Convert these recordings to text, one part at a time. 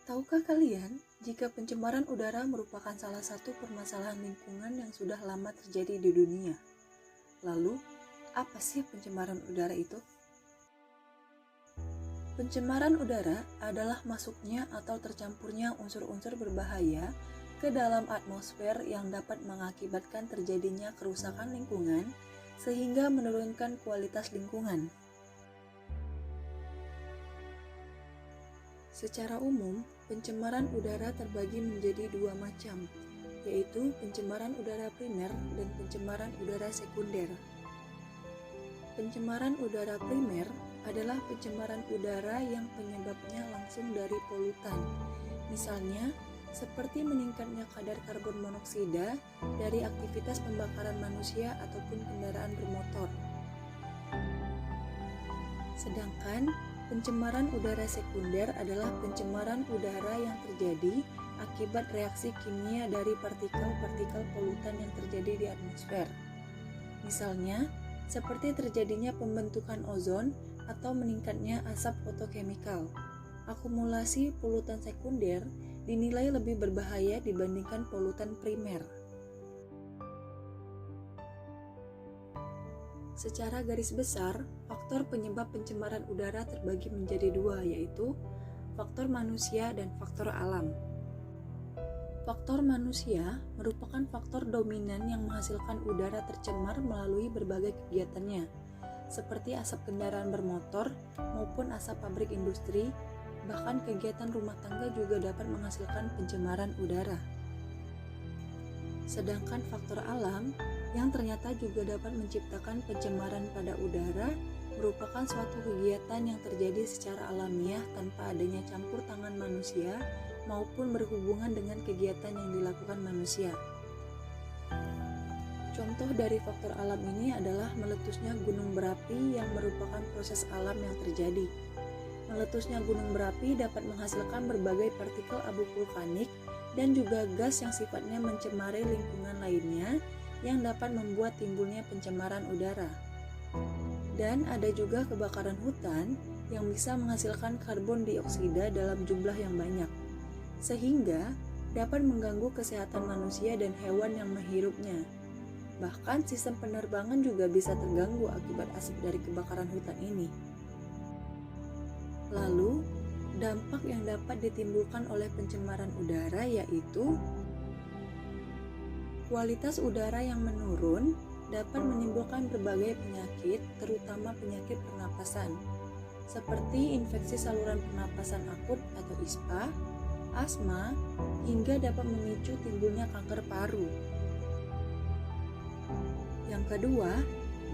Tahukah kalian jika pencemaran udara merupakan salah satu permasalahan lingkungan yang sudah lama terjadi di dunia? Lalu, apa sih pencemaran udara itu? Pencemaran udara adalah masuknya atau tercampurnya unsur-unsur berbahaya ke dalam atmosfer yang dapat mengakibatkan terjadinya kerusakan lingkungan sehingga menurunkan kualitas lingkungan. Secara umum, pencemaran udara terbagi menjadi dua macam, yaitu pencemaran udara primer dan pencemaran udara sekunder. Pencemaran udara primer adalah pencemaran udara yang penyebabnya langsung dari polutan, misalnya seperti meningkatnya kadar karbon monoksida dari aktivitas pembakaran manusia ataupun kendaraan bermotor. Sedangkan pencemaran udara sekunder adalah pencemaran udara yang terjadi akibat reaksi kimia dari partikel-partikel polutan yang terjadi di atmosfer. Misalnya, seperti terjadinya pembentukan ozon atau meningkatnya asap fotokemikal. Akumulasi polutan sekunder dinilai lebih berbahaya dibandingkan polutan primer. Secara garis besar, faktor penyebab pencemaran udara terbagi menjadi dua, yaitu faktor manusia dan faktor alam. Faktor manusia merupakan faktor dominan yang menghasilkan udara tercemar melalui berbagai kegiatannya, seperti asap kendaraan bermotor maupun asap pabrik industri, bahkan kegiatan rumah tangga juga dapat menghasilkan pencemaran udara. Sedangkan faktor alam yang ternyata juga dapat menciptakan pencemaran pada udara merupakan suatu kegiatan yang terjadi secara alamiah tanpa adanya campur tangan manusia maupun berhubungan dengan kegiatan yang dilakukan manusia. Contoh dari faktor alam ini adalah meletusnya gunung berapi yang merupakan proses alam yang terjadi. Meletusnya gunung berapi dapat menghasilkan berbagai partikel abu vulkanik dan juga gas yang sifatnya mencemari lingkungan lainnya yang dapat membuat timbulnya pencemaran udara. Dan ada juga kebakaran hutan yang bisa menghasilkan karbon dioksida dalam jumlah yang banyak, sehingga dapat mengganggu kesehatan manusia dan hewan yang menghirupnya. Bahkan sistem penerbangan juga bisa terganggu akibat asap dari kebakaran hutan ini. Lalu, dampak yang dapat ditimbulkan oleh pencemaran udara yaitu kualitas udara yang menurun dapat menimbulkan berbagai penyakit, terutama penyakit pernapasan, seperti infeksi saluran pernapasan akut atau ISPA, asma, hingga dapat memicu timbulnya kanker paru. Yang kedua,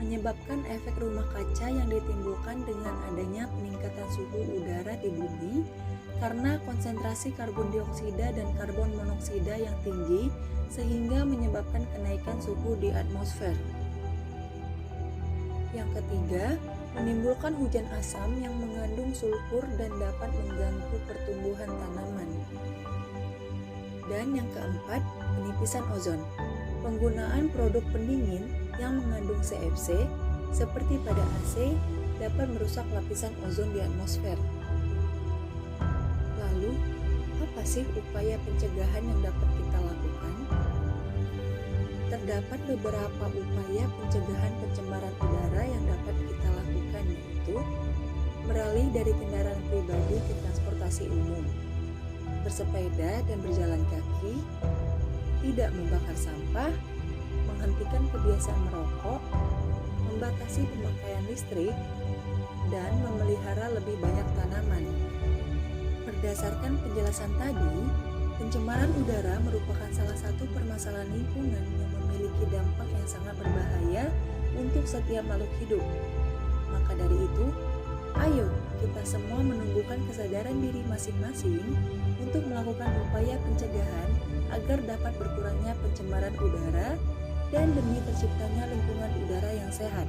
menyebabkan efek rumah kaca yang ditimbulkan dengan adanya peningkatan suhu udara di bumi karena konsentrasi karbon dioksida dan karbon monoksida yang tinggi sehingga menyebabkan kenaikan suhu di atmosfer. Yang ketiga, menimbulkan hujan asam yang mengandung sulfur dan dapat mengganggu pertumbuhan tanaman. Dan yang keempat, penipisan ozon. Penggunaan produk pendingin yang mengandung CFC seperti pada AC dapat merusak lapisan ozon di atmosfer. Lalu, apa sih upaya pencegahan yang dapat kita lakukan? Terdapat beberapa upaya pencegahan pencemaran udara yang dapat kita lakukan, yaitu beralih dari kendaraan pribadi ke transportasi umum, bersepeda dan berjalan kaki, tidak membakar sampah, menghentikan kebiasaan merokok, membatasi pemakaian listrik, dan memelihara lebih banyak tanaman. Berdasarkan penjelasan tadi, pencemaran udara merupakan salah satu permasalahan lingkungan yang memiliki dampak yang sangat berbahaya untuk setiap makhluk hidup. Maka dari itu, ayo kita semua menumbuhkan kesadaran diri masing-masing untuk melakukan upaya pencegahan agar dapat berkurangnya pencemaran udara dan demi terciptanya lingkungan udara yang sehat.